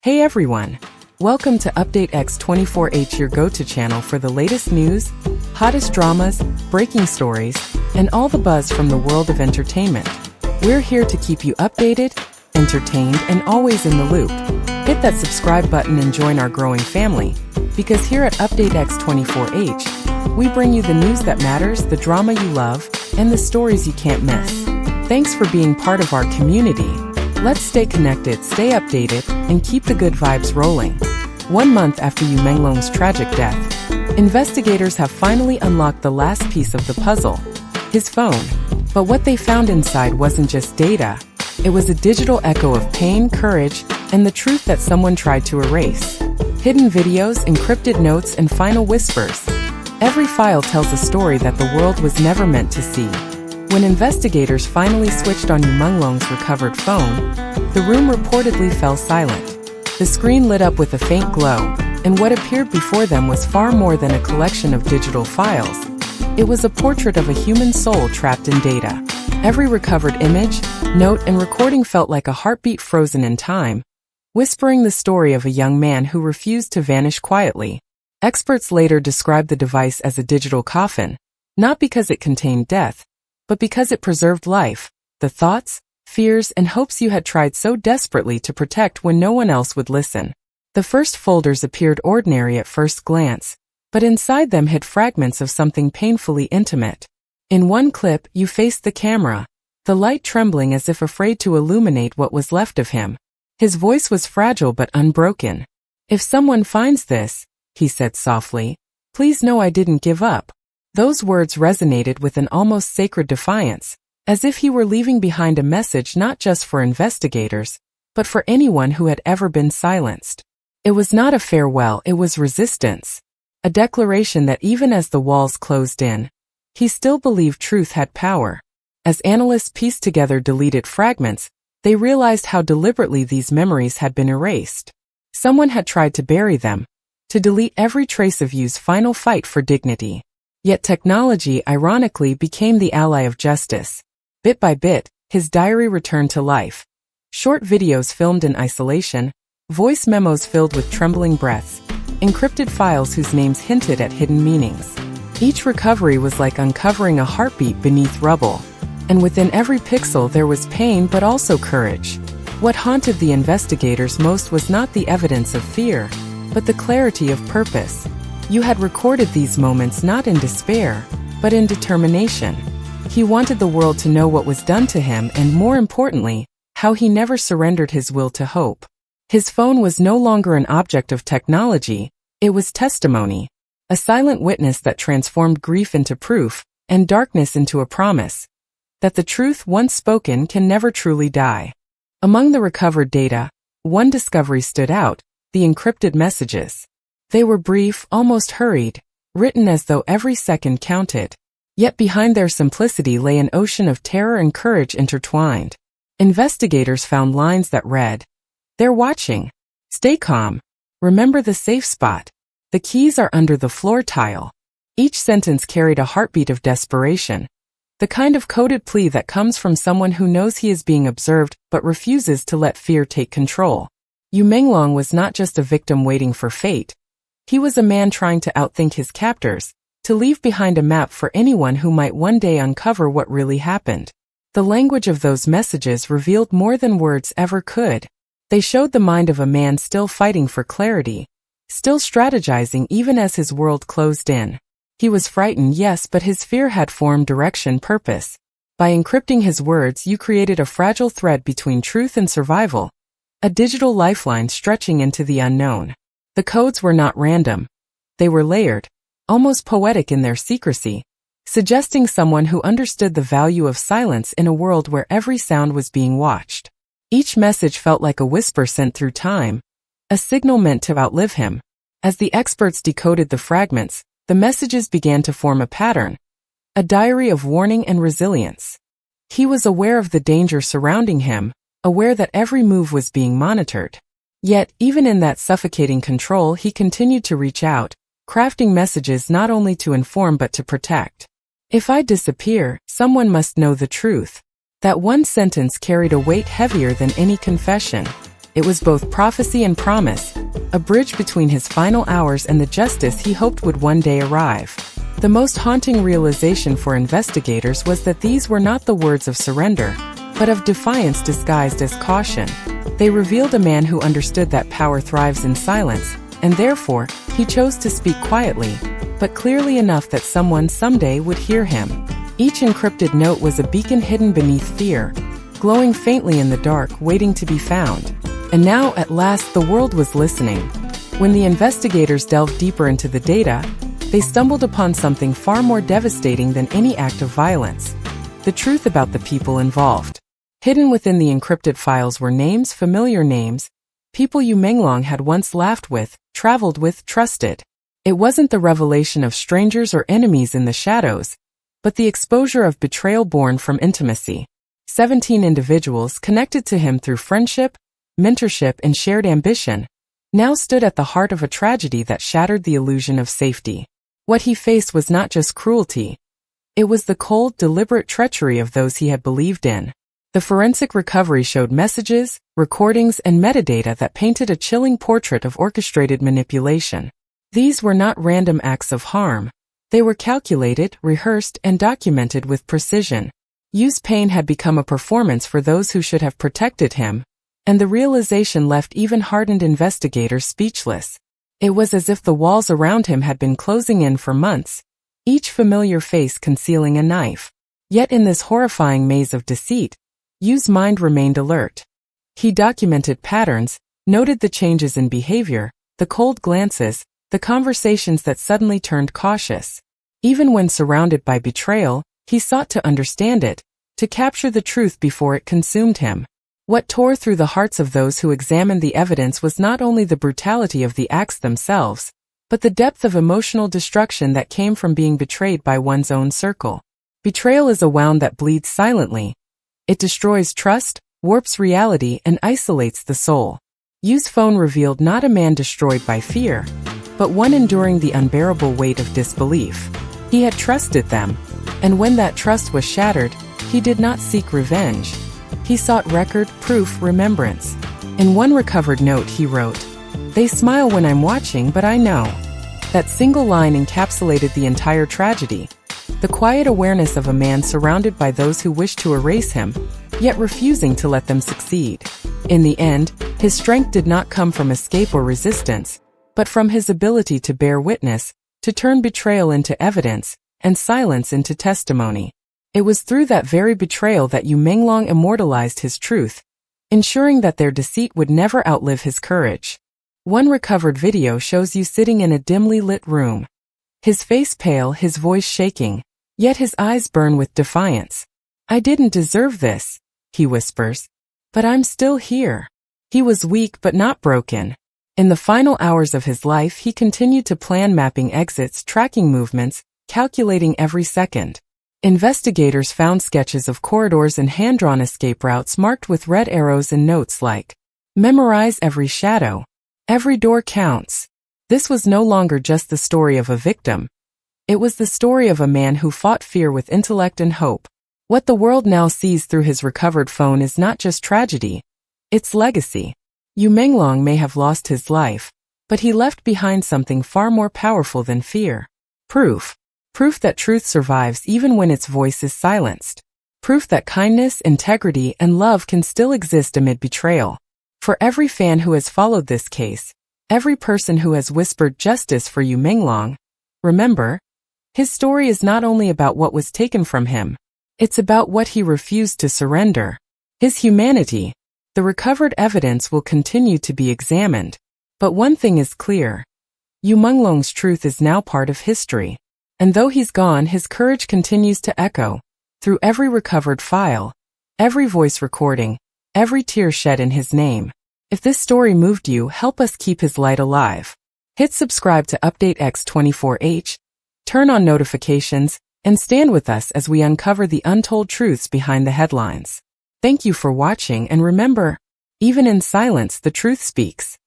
Hey everyone! Welcome to Update X24H, your go-to channel for the latest news, hottest dramas, breaking stories, and all the buzz from the world of entertainment. We're here to keep you updated, entertained, and always in the loop. Hit that subscribe button and join our growing family, because here at Update X24H, we bring you the news that matters, the drama you love, and the stories you can't miss. Thanks for being part of our community. Let's stay connected, stay updated, and keep the good vibes rolling. 1 month after Yu Menglong's tragic death, investigators have finally unlocked the last piece of the puzzle, his phone. But what they found inside wasn't just data. It was a digital echo of pain, courage, and the truth that someone tried to erase. Hidden videos, encrypted notes, and final whispers. Every file tells a story that the world was never meant to see. When investigators finally switched on Yu Menglong's recovered phone, the room reportedly fell silent. The screen lit up with a faint glow, and what appeared before them was far more than a collection of digital files. It was a portrait of a human soul trapped in data. Every recovered image, note, and recording felt like a heartbeat frozen in time, whispering the story of a young man who refused to vanish quietly. Experts later described the device as a digital coffin, not because it contained death, but because it preserved life, the thoughts, fears, and hopes you had tried so desperately to protect when no one else would listen. The first folders appeared ordinary at first glance, but inside them hid fragments of something painfully intimate. In one clip, you faced the camera, the light trembling as if afraid to illuminate what was left of him. His voice was fragile but unbroken. "If someone finds this," he said softly, "please know I didn't give up." Those words resonated with an almost sacred defiance, as if he were leaving behind a message not just for investigators, but for anyone who had ever been silenced. It was not a farewell, it was resistance. A declaration that even as the walls closed in, he still believed truth had power. As analysts pieced together deleted fragments, they realized how deliberately these memories had been erased. Someone had tried to bury them, to delete every trace of Yu's final fight for dignity. Yet technology, ironically, became the ally of justice. Bit by bit, his diary returned to life. Short videos filmed in isolation, voice memos filled with trembling breaths, encrypted files whose names hinted at hidden meanings. Each recovery was like uncovering a heartbeat beneath rubble. And within every pixel there was pain but also courage. What haunted the investigators most was not the evidence of fear, but the clarity of purpose. Yu had recorded these moments not in despair, but in determination. He wanted the world to know what was done to him and, more importantly, how he never surrendered his will to hope. His phone was no longer an object of technology, it was testimony. A silent witness that transformed grief into proof, and darkness into a promise. That the truth once spoken can never truly die. Among the recovered data, one discovery stood out: the encrypted messages. They were brief, almost hurried, written as though every second counted. Yet behind their simplicity lay an ocean of terror and courage intertwined. Investigators found lines that read, "They're watching. Stay calm. Remember the safe spot. The keys are under the floor tile." Each sentence carried a heartbeat of desperation. The kind of coded plea that comes from someone who knows he is being observed but refuses to let fear take control. Yu Menglong was not just a victim waiting for fate. He was a man trying to outthink his captors, to leave behind a map for anyone who might one day uncover what really happened. The language of those messages revealed more than words ever could. They showed the mind of a man still fighting for clarity, still strategizing even as his world closed in. He was frightened, yes, but his fear had formed direction, purpose. By encrypting his words, you created a fragile thread between truth and survival, a digital lifeline stretching into the unknown. The codes were not random. They were layered, almost poetic in their secrecy, suggesting someone who understood the value of silence in a world where every sound was being watched. Each message felt like a whisper sent through time, a signal meant to outlive him. As the experts decoded the fragments, the messages began to form a pattern, a diary of warning and resilience. He was aware of the danger surrounding him, aware that every move was being monitored. Yet, even in that suffocating control, he continued to reach out, crafting messages not only to inform but to protect. "If I disappear, someone must know the truth." That one sentence carried a weight heavier than any confession. It was both prophecy and promise, a bridge between his final hours and the justice he hoped would one day arrive. The most haunting realization for investigators was that these were not the words of surrender, but of defiance disguised as caution. They revealed a man who understood that power thrives in silence, and therefore, he chose to speak quietly, but clearly enough that someone someday would hear him. Each encrypted note was a beacon hidden beneath fear, glowing faintly in the dark, waiting to be found. And now, at last, the world was listening. When the investigators delved deeper into the data, they stumbled upon something far more devastating than any act of violence: the truth about the people involved. Hidden within the encrypted files were names, familiar names, people Yu Menglong had once laughed with, traveled with, trusted. It wasn't the revelation of strangers or enemies in the shadows, but the exposure of betrayal born from intimacy. 17 individuals connected to him through friendship, mentorship, and shared ambition now stood at the heart of a tragedy that shattered the illusion of safety. What he faced was not just cruelty. It was the cold, deliberate treachery of those he had believed in. The forensic recovery showed messages, recordings, and metadata that painted a chilling portrait of orchestrated manipulation. These were not random acts of harm. They were calculated, rehearsed, and documented with precision. Yu's pain had become a performance for those who should have protected him, and the realization left even hardened investigators speechless. It was as if the walls around him had been closing in for months, each familiar face concealing a knife. Yet in this horrifying maze of deceit, Yu's mind remained alert. He documented patterns, noted the changes in behavior, the cold glances, the conversations that suddenly turned cautious. Even when surrounded by betrayal, he sought to understand it, to capture the truth before it consumed him. What tore through the hearts of those who examined the evidence was not only the brutality of the acts themselves, but the depth of emotional destruction that came from being betrayed by one's own circle. Betrayal is a wound that bleeds silently. It destroys trust, warps reality, and isolates the soul. Yu's phone revealed not a man destroyed by fear, but one enduring the unbearable weight of disbelief. He had trusted them, and when that trust was shattered, he did not seek revenge. He sought record, proof, remembrance. In one recovered note he wrote, "They smile when I'm watching, but I know." That single line encapsulated the entire tragedy. The quiet awareness of a man surrounded by those who wished to erase him, yet refusing to let them succeed. In the end, his strength did not come from escape or resistance, but from his ability to bear witness, to turn betrayal into evidence, and silence into testimony. It was through that very betrayal that Yu Menglong immortalized his truth, ensuring that their deceit would never outlive his courage. One recovered video shows Yu sitting in a dimly lit room. His face pale, his voice shaking, yet his eyes burn with defiance. "I didn't deserve this," he whispers. "But I'm still here." He was weak but not broken. In the final hours of his life, he continued to plan, mapping exits, tracking movements, calculating every second. Investigators found sketches of corridors and hand-drawn escape routes marked with red arrows and notes like, "Memorize every shadow. Every door counts." This was no longer just the story of a victim. It was the story of a man who fought fear with intellect and hope. What the world now sees through his recovered phone is not just tragedy, it's legacy. Yu Menglong may have lost his life, but he left behind something far more powerful than fear. Proof. Proof that truth survives even when its voice is silenced. Proof that kindness, integrity, and love can still exist amid betrayal. For every fan who has followed this case, every person who has whispered justice for Yu Menglong, remember, his story is not only about what was taken from him, it's about what he refused to surrender. His humanity. The recovered evidence will continue to be examined. But one thing is clear. Yu Menglong's truth is now part of history. And though he's gone, his courage continues to echo through every recovered file, every voice recording, every tear shed in his name. If this story moved you, help us keep his light alive. Hit subscribe to Update X24H, turn on notifications, and stand with us as we uncover the untold truths behind the headlines. Thank you for watching, and remember, even in silence the truth speaks.